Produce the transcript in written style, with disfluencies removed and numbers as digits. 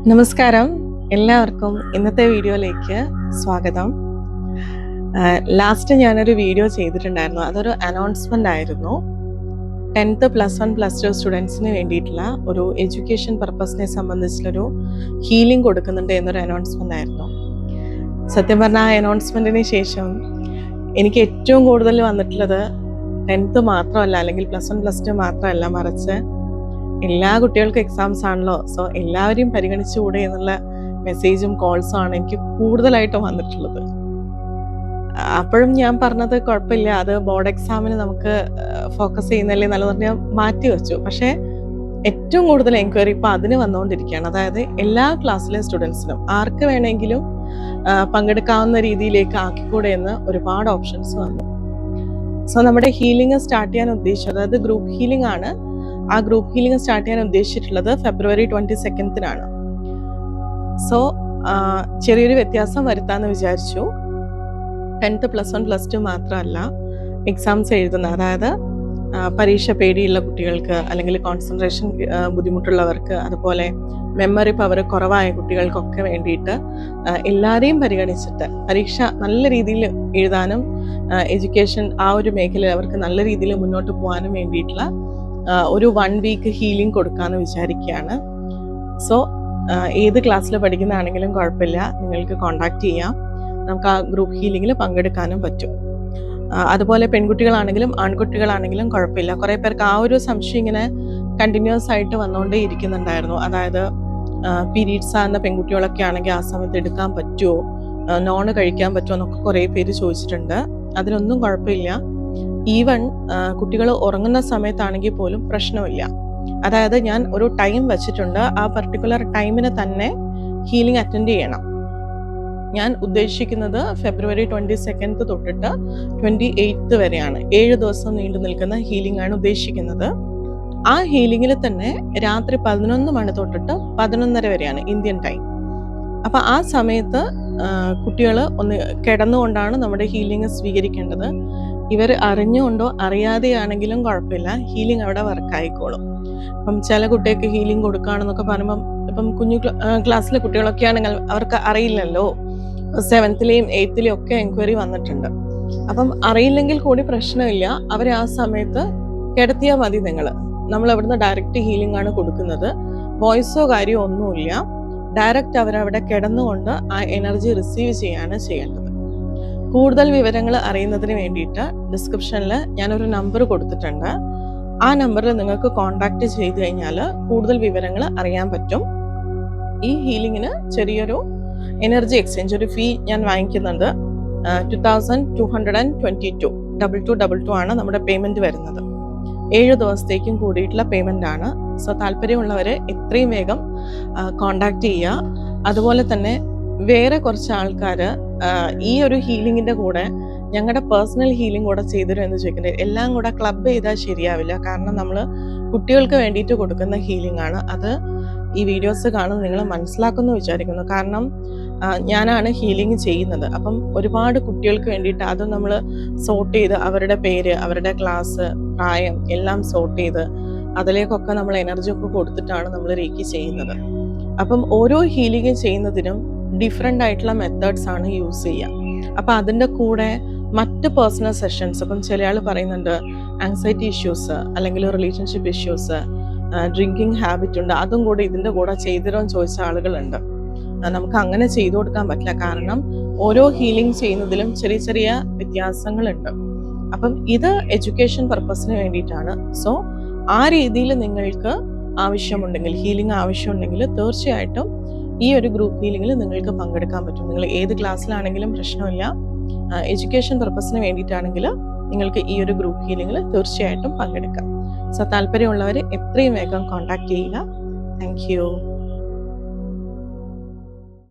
നമസ്കാരം, എല്ലാവർക്കും ഇന്നത്തെ വീഡിയോയിലേക്ക് സ്വാഗതം. ലാസ്റ്റ് ഞാനൊരു വീഡിയോ ചെയ്തിട്ടുണ്ടായിരുന്നു. അതൊരു അനൗൺസ്മെൻ്റ് ആയിരുന്നു. 10th +1 +2 സ്റ്റുഡൻസിന് വേണ്ടിയിട്ടുള്ള ഒരു എഡ്യൂക്കേഷൻ പർപ്പസിനെ സംബന്ധിച്ചുള്ളൊരു ഹീലിംഗ് കൊടുക്കുന്നുണ്ട് എന്നൊരു അനൗൺസ്മെൻ്റ് ആയിരുന്നു. സത്യം പറഞ്ഞാൽ ആ അനൗൺസ്മെൻറ്റിന് ശേഷം എനിക്ക് ഏറ്റവും കൂടുതൽ വന്നിട്ടുള്ളത് 10th മാത്രമല്ല, അല്ലെങ്കിൽ +1 +2 മാത്രമല്ല, മറിച്ച് എല്ലാ കുട്ടികൾക്കും എക്സാംസ് ആണല്ലോ, സോ എല്ലാവരെയും പരിഗണിച്ചുകൂടെ എന്നുള്ള മെസ്സേജും കോൾസും ആണ് എനിക്ക് കൂടുതലായിട്ടും വന്നിട്ടുള്ളത്. അപ്പോഴും ഞാൻ പറഞ്ഞത് കുഴപ്പമില്ല, അത് ബോർഡ് എക്സാമിന് നമുക്ക് ഫോക്കസ് ചെയ്യുന്നല്ലേ നല്ലത് പറഞ്ഞാൽ മാറ്റി വെച്ചു. പക്ഷേ ഏറ്റവും കൂടുതൽ എൻക്വയറി ഇപ്പോൾ അതിന് വന്നുകൊണ്ടിരിക്കുകയാണ്. അതായത് എല്ലാ ക്ലാസ്സിലെ സ്റ്റുഡൻസിനും ആർക്ക് വേണമെങ്കിലും പങ്കെടുക്കാവുന്ന രീതിയിലേക്ക് ആക്കിക്കൂടെ എന്ന് ഒരുപാട് ഓപ്ഷൻസ് വന്നു. സോ നമ്മുടെ ഹീലിംഗ് സ്റ്റാർട്ട് ചെയ്യാൻ ഉദ്ദേശിച്ചത്, അതായത് ഗ്രൂപ്പ് ഹീലിംഗ് ആണ്. ആ ഗ്രൂപ്പ് ഹീലിംഗ് സ്റ്റാർട്ട് ചെയ്യാൻ ഉദ്ദേശിച്ചിട്ടുള്ളത് February 22nd സോ ചെറിയൊരു വ്യത്യാസം വരുത്താമെന്ന് വിചാരിച്ചു. 10th +1 +2 മാത്രമല്ല, എക്സാംസ് എഴുതുന്ന, അതായത് പരീക്ഷ പേടിയുള്ള കുട്ടികൾക്ക്, അല്ലെങ്കിൽ കോൺസെൻട്രേഷൻ ബുദ്ധിമുട്ടുള്ളവർക്ക്, അതുപോലെ മെമ്മറി പവർ കുറവായ കുട്ടികൾക്കൊക്കെ വേണ്ടിയിട്ട് എല്ലാവരെയും പരിഗണിച്ചിട്ട് പരീക്ഷ നല്ല രീതിയിൽ എഴുതാനും എഡ്യൂക്കേഷൻ ആ ഒരു മേഖലയിൽ അവർക്ക് നല്ല രീതിയിൽ മുന്നോട്ട് പോകാനും വേണ്ടിയിട്ടുള്ള ഒരു 1 വീക്ക് ഹീലിംഗ് കൊടുക്കാമെന്ന് വിചാരിക്കുകയാണ്. സോ ഏത് ക്ലാസ്സിൽ പഠിക്കുന്നതാണെങ്കിലും കുഴപ്പമില്ല, നിങ്ങൾക്ക് കോൺടാക്റ്റ് ചെയ്യാം. നമുക്ക് ആ ഗ്രൂപ്പ് ഹീലിങ്ങിൽ പങ്കെടുക്കാനും പറ്റും. അതുപോലെ പെൺകുട്ടികളാണെങ്കിലും ആൺകുട്ടികളാണെങ്കിലും കുഴപ്പമില്ല. കുറേ പേർക്ക് ആ ഒരു സംശയം ഇങ്ങനെ കണ്ടിന്യൂസ് ആയിട്ട് വന്നുകൊണ്ടേ ഇരിക്കുന്നുണ്ടായിരുന്നു. അതായത് പീരീഡ്സ് ആകുന്ന പെൺകുട്ടികളൊക്കെ ആണെങ്കിൽ ആ സമയത്ത് എടുക്കാൻ പറ്റുമോ, നോൺ കഴിക്കാൻ പറ്റുമോ എന്നൊക്കെ കുറേ പേര് ചോദിച്ചിട്ടുണ്ട്. അതിനൊന്നും കുഴപ്പമില്ല. ഈവൻ കുട്ടികൾ ഉറങ്ങുന്ന സമയത്താണെങ്കിൽ പോലും പ്രശ്നമില്ല. അതായത് ഞാൻ ഒരു ടൈം വെച്ചിട്ടുണ്ട്, ആ പർട്ടിക്കുലർ ടൈമിന് തന്നെ ഹീലിംഗ് അറ്റൻഡ് ചെയ്യണം. ഞാൻ ഉദ്ദേശിക്കുന്നത് February 22nd തൊട്ടിട്ട് 28th വരെയാണ്. 7 ദിവസം നീണ്ടു നിൽക്കുന്ന ഹീലിംഗ് ആണ് ഉദ്ദേശിക്കുന്നത്. ആ ഹീലിംഗിൽ തന്നെ രാത്രി 11 മണി തൊട്ടിട്ട് 11:30 വരെയാണ് ഇന്ത്യൻ ടൈം. അപ്പം ആ സമയത്ത് കുട്ടികൾ ഒന്ന് കിടന്നുകൊണ്ടാണ് നമ്മുടെ ഹീലിംഗ് സ്വീകരിക്കേണ്ടത്. ഇവർ അറിഞ്ഞുകൊണ്ടോ അറിയാതെയാണെങ്കിലും കുഴപ്പമില്ല, ഹീലിംഗ് അവിടെ വർക്കായിക്കോളും. അപ്പം ചില കുട്ടികൾക്ക് ഹീലിംഗ് കൊടുക്കുകയാണെന്നൊക്കെ പറയുമ്പം, ഇപ്പം കുഞ്ഞു ക്ലാസ്സിലെ കുട്ടികളൊക്കെ ആണെങ്കിൽ അവർക്ക് അറിയില്ലല്ലോ. 7th-ലെയും 8th-ലെയും ഒക്കെ എൻക്വയറി വന്നിട്ടുണ്ട്. അപ്പം അറിയില്ലെങ്കിൽ കൂടി പ്രശ്നമില്ല, അവരെ ആ സമയത്ത് കിടത്തിയാൽ മതി. നമ്മൾ അവിടുന്ന് ഡയറക്റ്റ് ഹീലിംഗ് ആണ് കൊടുക്കുന്നത്. വോയിസോ കാര്യമോ ഒന്നുമില്ല, ഡയറക്റ്റ് അവരവിടെ കിടന്നുകൊണ്ട് ആ എനർജി റിസീവ് ചെയ്യാണ് ചെയ്യേണ്ടത്. കൂടുതൽ വിവരങ്ങൾ അറിയുന്നതിന് വേണ്ടിയിട്ട് ഡിസ്ക്രിപ്ഷനിൽ ഞാനൊരു നമ്പർ കൊടുത്തിട്ടുണ്ട്. ആ നമ്പറിൽ നിങ്ങൾക്ക് കോൺടാക്റ്റ് ചെയ്ത് കഴിഞ്ഞാൽ കൂടുതൽ വിവരങ്ങൾ അറിയാൻ പറ്റും. ഈ ഹീലിങ്ങിന് ചെറിയൊരു എനർജി എക്സ്ചേഞ്ച്, ഒരു ഫീ ഞാൻ വാങ്ങിക്കുന്നുണ്ട്. 2222 2222 ആണ് നമ്മുടെ പേയ്മെൻറ്റ് വരുന്നത്. 7 ദിവസത്തേക്കും കൂടിയിട്ടുള്ള പേയ്മെൻ്റ് ആണ്. സോ താല്പര്യമുള്ളവർ എത്രയും വേഗം കോൺടാക്റ്റ് ചെയ്യുക. അതുപോലെ തന്നെ വേറെ കുറച്ച് ആൾക്കാർ ഈ ഒരു ഹീലിങ്ങിൻ്റെ കൂടെ ഞങ്ങളുടെ പേഴ്സണൽ ഹീലിംഗ് കൂടെ ചെയ്തരും എന്ന് ചോദിക്കുന്നത്. എല്ലാം കൂടെ ക്ലബ് ചെയ്താൽ ശരിയാവില്ല, കാരണം നമ്മൾ കുട്ടികൾക്ക് വേണ്ടിയിട്ട് കൊടുക്കുന്ന ഹീലിംഗ് ആണ്. അത് ഈ വീഡിയോസ് കാണുന്ന നിങ്ങൾ മനസ്സിലാക്കുമെന്ന് വിചാരിക്കുന്നു. കാരണം ഞാനാണ് ഹീലിംഗ് ചെയ്യുന്നത്. അപ്പം ഒരുപാട് കുട്ടികൾക്ക് വേണ്ടിയിട്ട് അത് നമ്മൾ സോർട്ട് ചെയ്ത്, അവരുടെ പേര്, അവരുടെ ക്ലാസ്, പ്രായം എല്ലാം സോർട്ട് ചെയ്ത് അതിലേക്കൊക്കെ നമ്മൾ എനർജി ഒക്കെ കൊടുത്തിട്ടാണ് നമ്മൾ റേക്കി ചെയ്യുന്നത്. അപ്പം ഓരോ ഹീലിംഗ് ചെയ്യുന്നതിനും ഡിഫറെൻ്റ് ആയിട്ടുള്ള മെത്തേഡ്സ് ആണ് യൂസ് ചെയ്യുക. അപ്പം അതിൻ്റെ കൂടെ മറ്റ് പേഴ്സണൽ സെഷൻസ്, ഇപ്പം ചില ആൾ പറയുന്നുണ്ട് ആങ്സൈറ്റി ഇഷ്യൂസ്, അല്ലെങ്കിൽ റിലേഷൻഷിപ്പ് ഇഷ്യൂസ്, ഡ്രിങ്കിങ് ഹാബിറ്റ് ഉണ്ട്, അതും കൂടെ ഇതിൻ്റെ കൂടെ ചെയ്തരോന്ന് ചോദിച്ച ആളുകളുണ്ട്. നമുക്ക് അങ്ങനെ ചെയ്തു കൊടുക്കാൻ പറ്റില്ല, കാരണം ഓരോ ഹീലിംഗ് ചെയ്യുന്നതിലും ചെറിയ ചെറിയ വ്യത്യാസങ്ങളുണ്ട്. അപ്പം ഇത് എഡ്യൂക്കേഷൻ പർപ്പസിന് വേണ്ടിയിട്ടാണ്. സോ ആ രീതിയിൽ നിങ്ങൾക്ക് ആവശ്യമുണ്ടെങ്കിൽ, ഹീലിംഗ് ആവശ്യമുണ്ടെങ്കിൽ തീർച്ചയായിട്ടും ഈ ഒരു ഗ്രൂപ്പ് ഹീലിംഗിൽ നിങ്ങൾക്ക് പങ്കെടുക്കാൻ പറ്റും. നിങ്ങൾ ഏത് ക്ലാസ്സിലാണെങ്കിലും പ്രശ്നമില്ല. എഡ്യൂക്കേഷൻ പർപ്പസിന് വേണ്ടിയിട്ടാണെങ്കിൽ നിങ്ങൾക്ക് ഈ ഒരു ഗ്രൂപ്പ് ഹീലിംഗിൽ തീർച്ചയായിട്ടും പങ്കെടുക്കാം. സോ താല്പര്യമുള്ളവർ എത്രയും വേഗം കോൺടാക്റ്റ് ചെയ്യുക. Thank you.